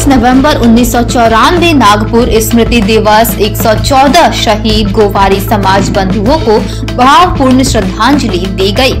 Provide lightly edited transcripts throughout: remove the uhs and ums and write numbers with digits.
नवंबर 1994 नागपुर स्मृति दिवस 114 शहीद गोवारी समाज बंधुओं को भावपूर्ण श्रद्धांजलि दी गई।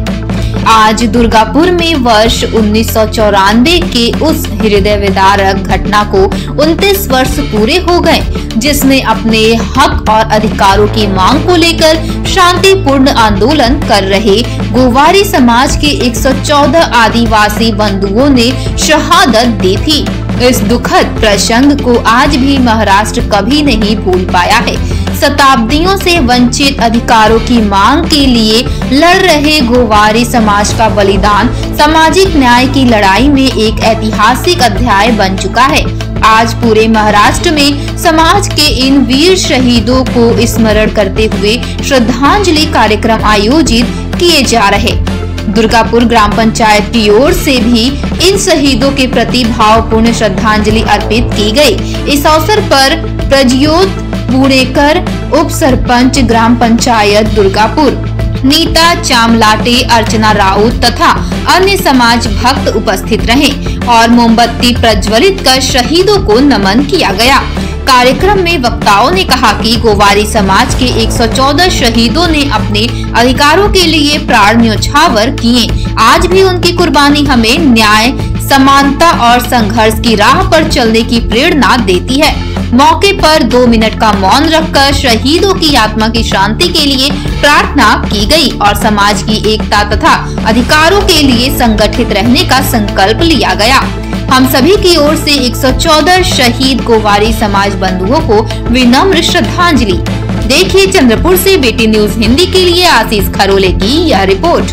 आज दुर्गापुर में वर्ष 1994 के उस हृदय विदारक घटना को 29 वर्ष पूरे हो गए, जिसमें अपने हक और अधिकारों की मांग को लेकर शांतिपूर्ण आंदोलन कर रहे गोवारी समाज के 114 आदिवासी बंधुओं ने शहादत दी थी। इस दुखद प्रसंग को आज भी महाराष्ट्र कभी नहीं भूल पाया है। शताब्दियों से वंचित अधिकारों की मांग के लिए लड़ रहे गोवारी समाज का बलिदान सामाजिक न्याय की लड़ाई में एक ऐतिहासिक अध्याय बन चुका है। आज पूरे महाराष्ट्र में समाज के इन वीर शहीदों को स्मरण करते हुए श्रद्धांजलि कार्यक्रम आयोजित किए जा रहे। दुर्गापुर ग्राम पंचायत की ओर से भी इन शहीदों के प्रति भावपूर्ण श्रद्धांजलि अर्पित की गई। इस अवसर पर प्रज्योत पुणेकर, उप सरपंच ग्राम पंचायत दुर्गापुर, नीता चामलाटे, अर्चना राउत तथा अन्य समाज भक्त उपस्थित रहे और मोमबत्ती प्रज्वलित कर शहीदों को नमन किया गया। कार्यक्रम में वक्ताओं ने कहा कि गोवारी समाज के 114 शहीदों ने अपने अधिकारों के लिए प्राण न्योछावर किए। आज भी उनकी कुर्बानी हमें न्याय, समानता और संघर्ष की राह पर चलने की प्रेरणा देती है। मौके पर 2 मिनट का मौन रखकर शहीदों की आत्मा की शांति के लिए प्रार्थना की गई और समाज की एकता तथा अधिकारों के लिए संगठित रहने का संकल्प लिया गया। हम सभी की ओर से 114 शहीद गोवारी समाज बंधुओं को विनम्र श्रद्धांजलि। देखिए चंद्रपुर से बेटी न्यूज हिंदी के लिए आशीष खरोले की यह रिपोर्ट।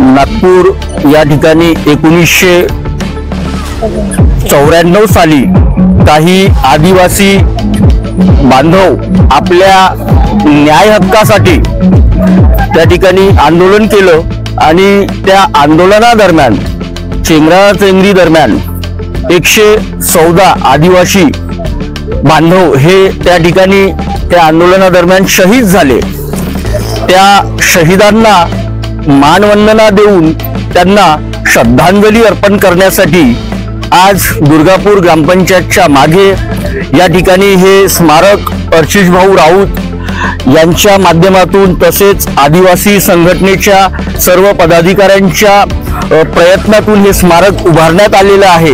नागपूर या ठिकाणी 1994 साली काही आदिवासी बांधव आपल्या न्याय हक्कासाठी त्या ठिकाणी आंदोलन केलं आणि त्या आंदोलनादरम्यान चेंगराचेंगरी दरम्यान 114 आदिवासी बांधव हे त्या ठिकाणी त्या आंदोलनादरम्यान शहीद झाले। त्या शहीदांना मानवंदना देऊन त्यांना श्रद्धांजली अर्पण करण्यासाठी आज दुर्गापूर ग्रामपंचायतच्या मागे या ठिकाणी हे स्मारक अर्चिष भाऊ राऊत यांच्या माध्यमातून तसेच आदिवासी संघटनेच्या सर्व पदाधिकाऱ्यांच्या प्रयत्नातून हे स्मारक उभारण्यात आलेलं आहे।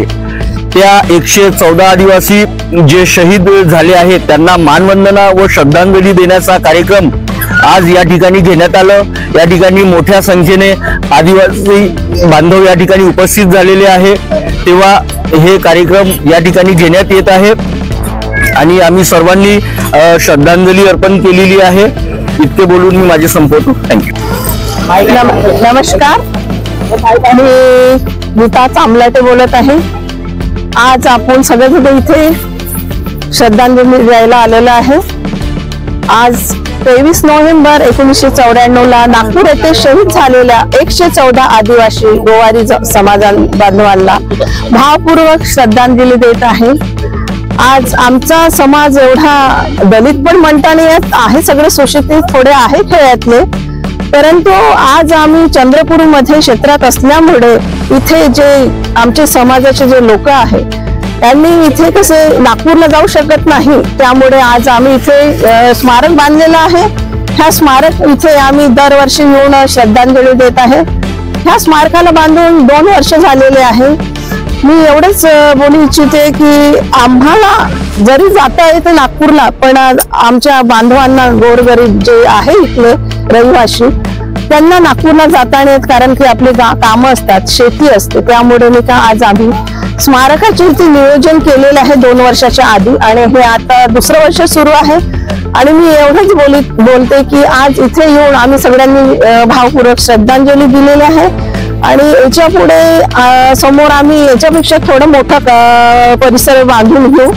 त्या 114 आदिवासी जे शहीद झाले आहेत त्यांना मानवंदना व श्रद्धांजली देण्याचा कार्यक्रम आज या ठिकाणी घेण्यात आलं। या ठिकाणी मोठ्या संख्येने आदिवासी बांधव या ठिकाणी उपस्थित झालेले आहे, तेव्हा हे कार्यक्रम या ठिकाणी घेण्यात येत आहे आणि आम्ही सर्वांनी श्रद्धांजली अर्पण केलेली आहे। इतके बोलून मी माझे संपवतो। थँक्यू। नमस्कार, मी नीता चामलाटे बोलत आहे। आज आपण सगळेजण इथे श्रद्धांजली द्यायला आलेलो आहे। आज 23 नोव्हेंबर 1994 ला नागपूर येथे शहीद झालेल्या 114 आदिवासी गोवारी समाज बांधवांना भावपूर्वक श्रद्धांजली देत आहे। आज आमचा समाज एवढा दलित पण म्हणता नाही येत आहे, सगळे सुशिक्षित थोडे आहे खेळातले, परंतु आज आम्ही चंद्रपूर मध्ये क्षेत्रात असल्यामुळे इथे जे आमचे समाजाचे जे लोक आहेत त्यांनी इथे कसे नागपूरला जाऊ शकत नाही, त्यामुळे आज आम्ही इथे स्मारक बांधलेलं आहे। ह्या स्मारक इथे आम्ही दरवर्षी येऊन श्रद्धांजली देत आहे। ह्या स्मारकाला बांधून 2 वर्ष झालेले आहे। मी एवढंच बोलू इच्छिते की आम्हाला जरी जाता येते नागपूरला, पण आमच्या बांधवांना गोरगरीब जे आहे इथले रहिवासी त्यांना नागपूरला जाता येत, कारण की आपले कामं असतात, शेती असते, त्यामुळे नाही का आज आम्ही स्मारकाचे नियोजन केलेलं आहे 2 वर्षाच्या आधी आणि हे आता 2रं वर्ष सुरू आहे। आणि मी एवढंच बोलते की आज इथे येऊन आम्ही सगळ्यांनी भावपूर्वक श्रद्धांजली दिलेली आहे आणि याच्या पुढे समोर आम्ही याच्यापेक्षा थोडा मोठा परिसर बांधून घेऊ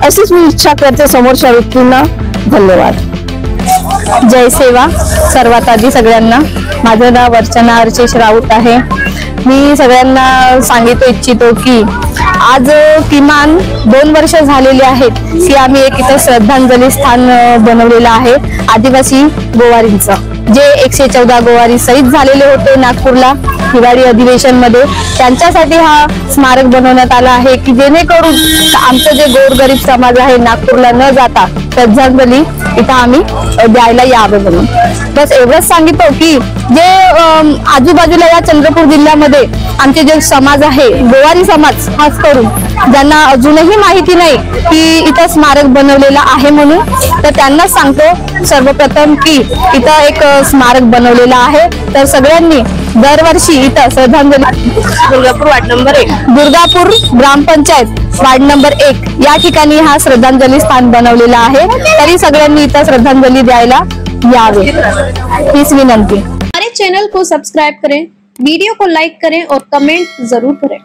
अशीच मी इच्छा करते समोरच्या व्यक्तींना। धन्यवाद। जय सेवा। सर्वात आधी सगळ्यांना माझं नाव अर्चना अर्चिष राऊत आहे। मी सगळ्यांना सांगितू इच्छितो की आज किमान 2 वर्ष झालेली आहेत की आम्ही एक इथे श्रद्धांजली स्थान बनवलेलं आहे आदिवासी गोवारींचं, जे 114 गोवारी शहीद झालेले होते नागपूरला। हिवाळी अधिवेशन मध्ये त्यांच्यासाठी हा स्मारक बनवण्यात आला आहे की जेणेकरून आमचं जे गोरगरीब समाज आहे नागपूरला न जाता श्रद्धांजली इथं आम्ही द्यायला यावं म्हणून. बस एवढंच सांगितलं की जे आजूबाजूला या चंद्रपूर जिल्ह्यामध्ये आमचे जे समाज आहे गोवारी समाज खास करून ज्यांना अजूनही माहिती नाही की इथं स्मारक बनवलेलं आहे म्हणून, तर त्यांना सांगतो सर्वप्रथम की इथं एक स्मारक बनवलेलं आहे. तर सगळ्यांनी दरवर्षी इथं श्रद्धांजली दुर्गापूर वार्ड नंबर 1 दुर्गापूर ग्रामपंचायत वार्ड नंबर 1 या ठिकाणी हा श्रद्धांजली स्थान बनवलेला आहे. तरी सगळ्यांनी इथं श्रद्धांजली द्यायला यावे हीच विनंती. हमारे चैनल को सब्सक्राइब करें, वीडियो को लाइक करें और कमेंट जरूर करें.